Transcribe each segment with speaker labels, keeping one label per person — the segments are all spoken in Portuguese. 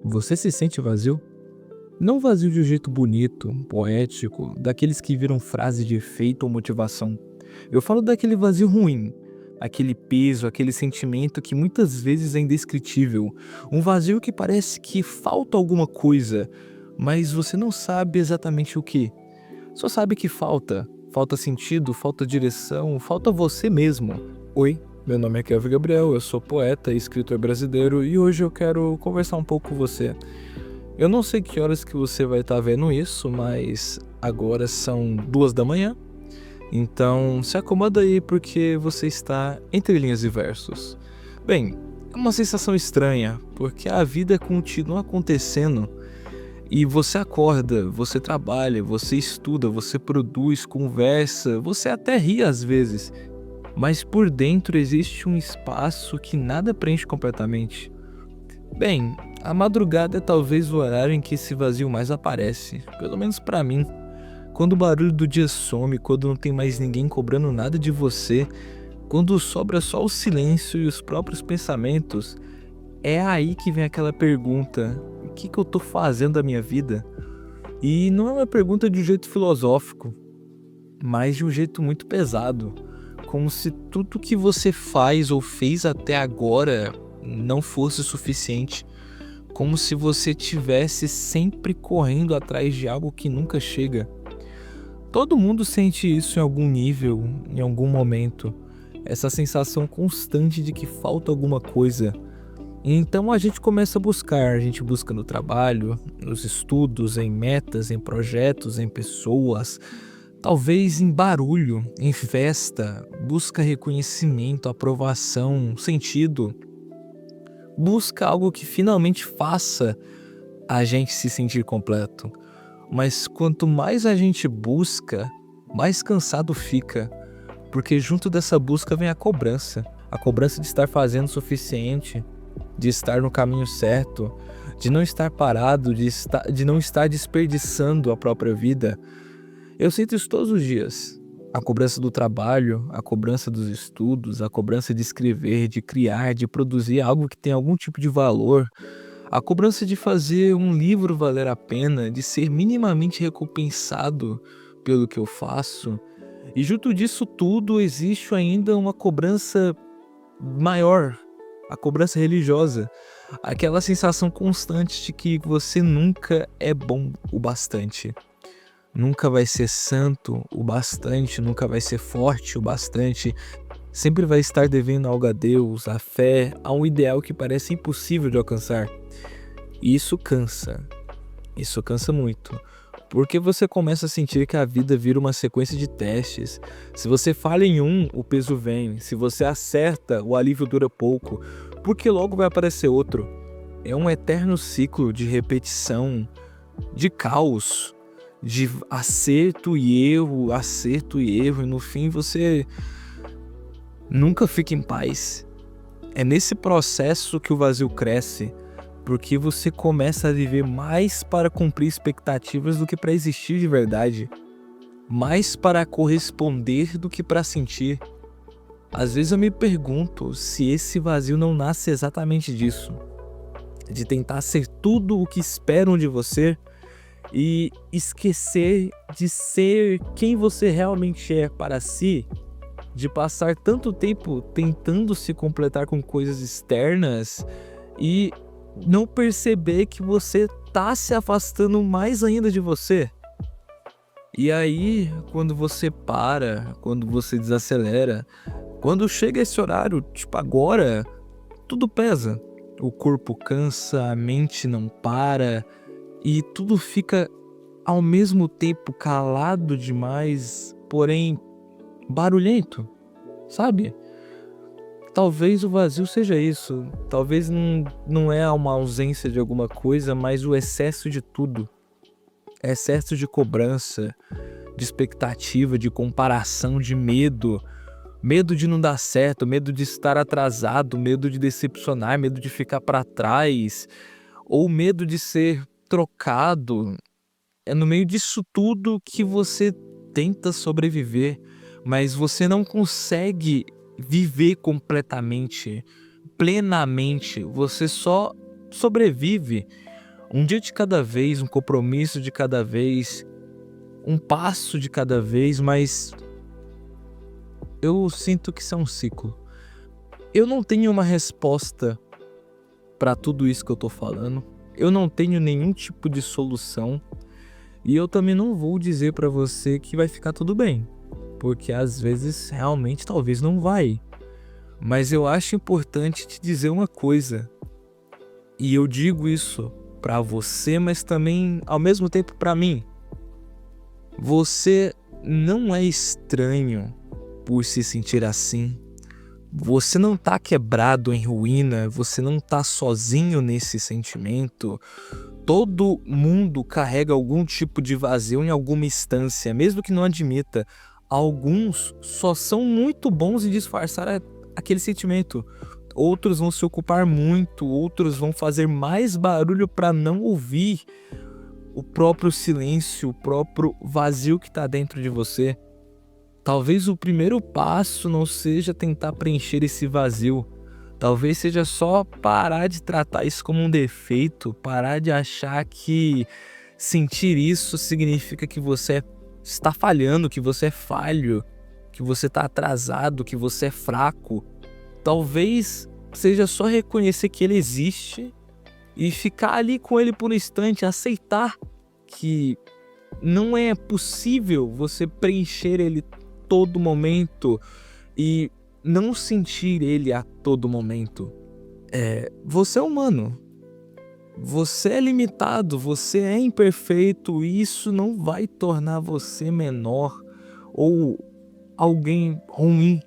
Speaker 1: Você se sente vazio? Não vazio de um jeito bonito, poético, daqueles que viram frase de efeito ou motivação. Eu falo daquele vazio ruim, aquele peso, aquele sentimento que muitas vezes é indescritível. Um vazio que parece que falta alguma coisa, mas você não sabe exatamente o que. Só sabe que falta. Falta sentido, falta direção, falta você mesmo. Oi, meu nome é Kevin Gabriel, eu sou poeta e escritor brasileiro e hoje eu quero conversar um pouco com você. Eu não sei que horas que você vai estar vendo isso, mas agora são 2 da manhã, então se acomoda aí porque você está entre linhas e versos. Bem, é uma sensação estranha, porque a vida continua acontecendo e você acorda, você trabalha, você estuda, você produz, conversa, você até ri às vezes, mas por dentro existe um espaço que nada preenche completamente. Bem, a madrugada é talvez o horário em que esse vazio mais aparece, pelo menos pra mim. Quando o barulho do dia some, quando não tem mais ninguém cobrando nada de você, quando sobra só o silêncio e os próprios pensamentos, é aí que vem aquela pergunta: o que eu tô fazendo da minha vida? E não é uma pergunta de um jeito filosófico, mas de um jeito muito pesado, como se tudo que você faz ou fez até agora não fosse suficiente. Como se você tivesse sempre correndo atrás de algo que nunca chega. Todo mundo sente isso em algum nível, em algum momento. Essa sensação constante de que falta alguma coisa. Então a gente começa a buscar, a gente busca no trabalho, nos estudos, em metas, em projetos, em pessoas, talvez em barulho, em festa, busca reconhecimento, aprovação, sentido. Busca algo que finalmente faça a gente se sentir completo. Mas quanto mais a gente busca, mais cansado fica, porque junto dessa busca vem a cobrança de estar fazendo o suficiente, de estar no caminho certo, de não estar parado, de não estar desperdiçando a própria vida. Eu sinto isso todos os dias. A cobrança do trabalho, a cobrança dos estudos, a cobrança de escrever, de criar, de produzir algo que tem algum tipo de valor, a cobrança de fazer um livro valer a pena, de ser minimamente recompensado pelo que eu faço. E junto disso tudo existe ainda uma cobrança maior, a cobrança religiosa, aquela sensação constante de que você nunca é bom o bastante. Nunca vai ser santo o bastante, nunca vai ser forte o bastante, sempre vai estar devendo algo a Deus, à fé, a um ideal que parece impossível de alcançar. E isso cansa muito, porque você começa a sentir que a vida vira uma sequência de testes. Se você falha em um, o peso vem, se você acerta, o alívio dura pouco, porque logo vai aparecer outro. É um eterno ciclo de repetição, de caos, de acerto e erro, e no fim você nunca fica em paz. É nesse processo que o vazio cresce, porque você começa a viver mais para cumprir expectativas do que para existir de verdade, mais para corresponder do que para sentir. Às vezes eu me pergunto se esse vazio não nasce exatamente disso, de tentar ser tudo o que esperam de você e esquecer de ser quem você realmente é para si, de passar tanto tempo tentando se completar com coisas externas e não perceber que você tá se afastando mais ainda de você. E aí, quando você para, quando você desacelera, quando chega esse horário, tipo agora, tudo pesa. O corpo cansa, a mente não para e tudo fica ao mesmo tempo calado demais, porém barulhento, sabe? Talvez o vazio seja isso. Talvez não é uma ausência de alguma coisa, mas o excesso de tudo. Excesso de cobrança, de expectativa, de comparação, de medo. Medo de não dar certo, medo de estar atrasado, medo de decepcionar, medo de ficar para trás, ou medo de ser trocado. É no meio disso tudo que você tenta sobreviver, mas você não consegue viver completamente, plenamente. Você só sobrevive, Um dia de cada vez, um compromisso de cada vez, um passo de cada vez, mas eu sinto que isso é um ciclo. Eu não tenho uma resposta para tudo isso que eu tô falando. Eu não tenho nenhum tipo de solução e eu também não vou dizer para você que vai ficar tudo bem, porque às vezes realmente talvez não vai. Mas eu acho importante te dizer uma coisa, e eu digo isso para você, mas também ao mesmo tempo para mim. Você não é estranho por se sentir assim. Você não tá quebrado em ruína, você não tá sozinho nesse sentimento. Todo mundo carrega algum tipo de vazio em alguma instância, mesmo que não admita. Alguns só são muito bons em disfarçar aquele sentimento. Outros vão se ocupar muito, outros vão fazer mais barulho para não ouvir o próprio silêncio, o próprio vazio que tá dentro de você. Talvez o primeiro passo não seja tentar preencher esse vazio. Talvez seja só parar de tratar isso como um defeito, parar de achar que sentir isso significa que você está falhando, que você é falho, que você está atrasado, que você é fraco. Talvez seja só reconhecer que ele existe e ficar ali com ele por um instante, aceitar que não é possível você preencher ele todo momento e não sentir ele a todo momento. Você é humano, você é limitado, você é imperfeito e isso não vai tornar você menor ou alguém ruim.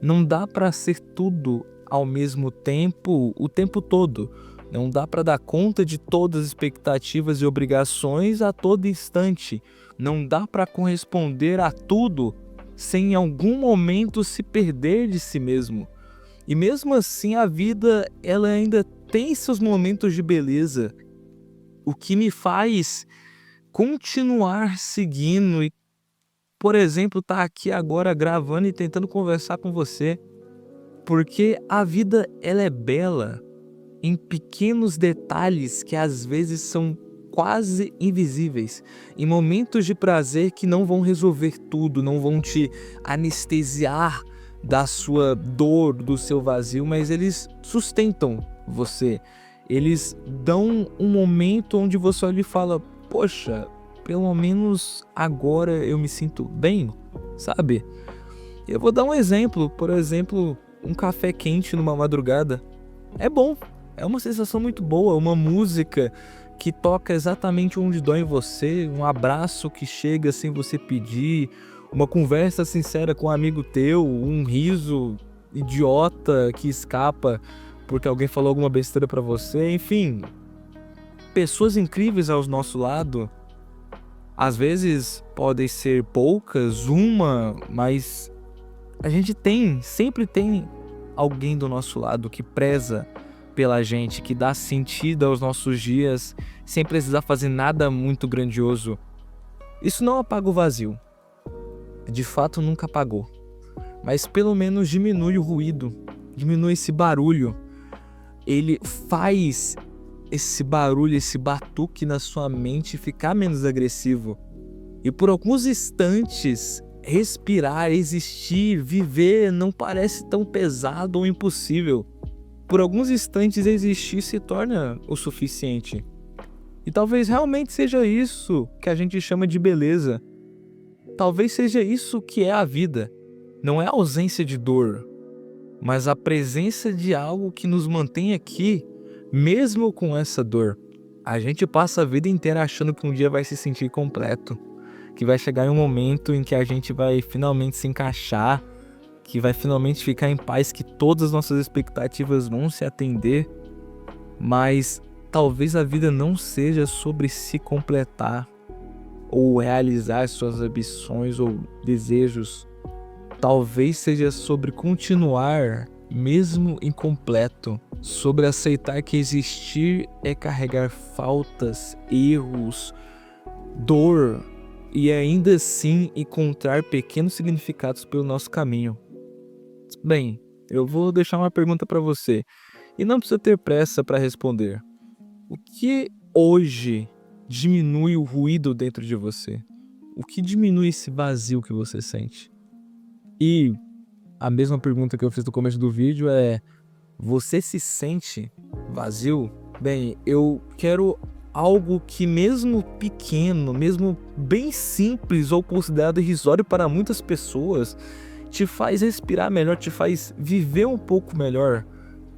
Speaker 1: Não dá para ser tudo ao mesmo tempo, o tempo todo. Não dá para dar conta de todas as expectativas e obrigações a todo instante. Não dá para corresponder a tudo sem em algum momento se perder de si mesmo. E mesmo assim a vida ela ainda tem seus momentos de beleza. O que me faz continuar seguindo e, por exemplo, estar aqui agora gravando e tentando conversar com você. Porque a vida ela é bela em pequenos detalhes que às vezes são quase invisíveis, em momentos de prazer que não vão resolver tudo, não vão te anestesiar da sua dor, do seu vazio, mas eles sustentam você. Eles dão um momento onde você olha e fala: poxa, pelo menos agora eu me sinto bem, sabe? Eu vou dar um exemplo, por exemplo, um café quente numa madrugada. É bom, é uma sensação muito boa, uma música que toca exatamente onde dói em você, um abraço que chega sem você pedir, uma conversa sincera com um amigo teu, um riso idiota que escapa porque alguém falou alguma besteira pra você, enfim, pessoas incríveis ao nosso lado. Às vezes podem ser poucas, uma, mas a gente sempre tem alguém do nosso lado que preza pela gente, que dá sentido aos nossos dias, sem precisar fazer nada muito grandioso. Isso não apaga o vazio, de fato nunca apagou, mas pelo menos diminui o ruído, diminui esse barulho. Ele faz esse barulho, esse batuque na sua mente ficar menos agressivo. E por alguns instantes, respirar, existir, viver não parece tão pesado ou impossível. Por alguns instantes existir se torna o suficiente. E talvez realmente seja isso que a gente chama de beleza. Talvez seja isso que é a vida. Não é a ausência de dor, mas a presença de algo que nos mantém aqui, mesmo com essa dor. A gente passa a vida inteira achando que um dia vai se sentir completo, que vai chegar em um momento em que a gente vai finalmente se encaixar, que vai finalmente ficar em paz, que todas as nossas expectativas vão se atender, mas talvez a vida não seja sobre se completar ou realizar suas ambições ou desejos. Talvez seja sobre continuar mesmo incompleto, sobre aceitar que existir é carregar faltas, erros, dor e ainda assim encontrar pequenos significados pelo nosso caminho. Bem, eu vou deixar uma pergunta para você e não precisa ter pressa para responder. O que hoje diminui o ruído dentro de você? O que diminui esse vazio que você sente? E a mesma pergunta que eu fiz no começo do vídeo é: você se sente vazio? Bem, eu quero algo que, mesmo pequeno, mesmo bem simples ou considerado irrisório para muitas pessoas, te faz respirar melhor, te faz viver um pouco melhor,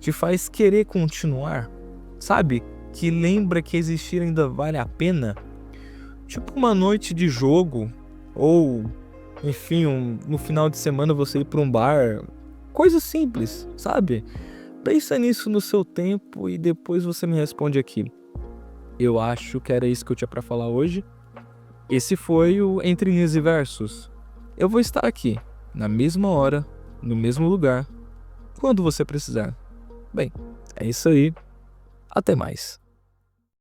Speaker 1: te faz querer continuar, sabe? Que lembra que existir ainda vale a pena. Tipo uma noite de jogo, ou enfim, no final de semana você ir para um bar, coisa simples, sabe? Pensa nisso no seu tempo e depois você me responde aqui. Eu acho que era isso que eu tinha pra falar hoje. Esse foi o Entre Linhas e Versos. Eu vou estar aqui, na mesma hora, no mesmo lugar, quando você precisar. Bem, é isso aí. Até mais.